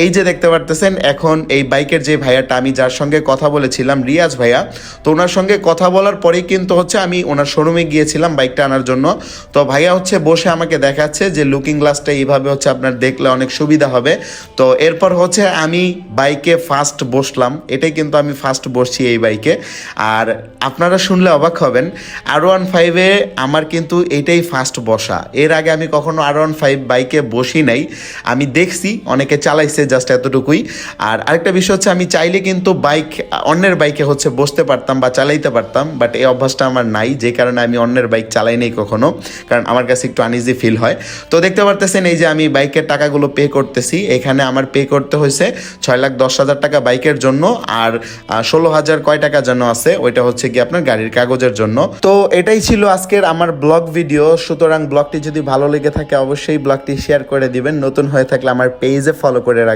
এই যে দেখতে পারতেছেন এখন এই বাইকের যে ভাইয়াটা আমি যার সঙ্গে কথা বলেছিলাম রিয়াজ ভাইয়া, তো ওনার সঙ্গে কথা বলার পরেই কিন্তু হচ্ছে আমি ওনার শোরুমে গিয়েছিলাম বাইকটা আনার জন্য। তো ভাইয়া হচ্ছে বসে আমাকে দেখাচ্ছে যে লুকিং গ্লাসটা এইভাবে হচ্ছে আপনার দেখলে অনেক সুবিধা হবে। তো এরপর হচ্ছে আমি বাইকে ফার্স্ট বসলাম, এটাই কিন্তু আমি ফার্স্ট বসছি এই বাইকে। আর আপনারা শুনলে অবাক হবেন, R15-এ আমার কিন্তু এটাই ফার্স্ট বসা। এর আগে আমি কখনো R15 বাইকে বসি নাই, আমি দেখছি অনেকে চালাইছে, জাস্ট এতটুকুই। আর আরেকটা বিষয় হচ্ছে আমি চাইলে কিন্তু বাইক অন্যের বাইকে হচ্ছে বসতে পারতাম বা চালাইতে পারতাম, বাট এই অভ্যাসটা আমার নাই, যে কারণে আমি অন্যের বাইক চালাই নাই কখনো, কারণ আমার কাছে একটু আনইজি ফিল হয়। তো দেখতে পারতেছেন এই যে আমি বাইকের টাকাগুলো পে করতেছি, এখানে আমার পে করতে হয়েছে 6,10,000 টাকা বাইকের জন্য, আর 16,000 কয় টাকা যেন আছে ওইটা হচ্ছে কি আপনার গাড়ির কাগজের জন্য। তো এটাই ছিল আজকের আমার ব্লগ ভিডিও। সুতরাং ব্লগটি যদি ভালো লেগে থাকে অবশ্যই ব্লগটি শেয়ার করে দিবেন, নতুন হয়ে থাকলে আমার পেজে ফলো করে রাখবেন।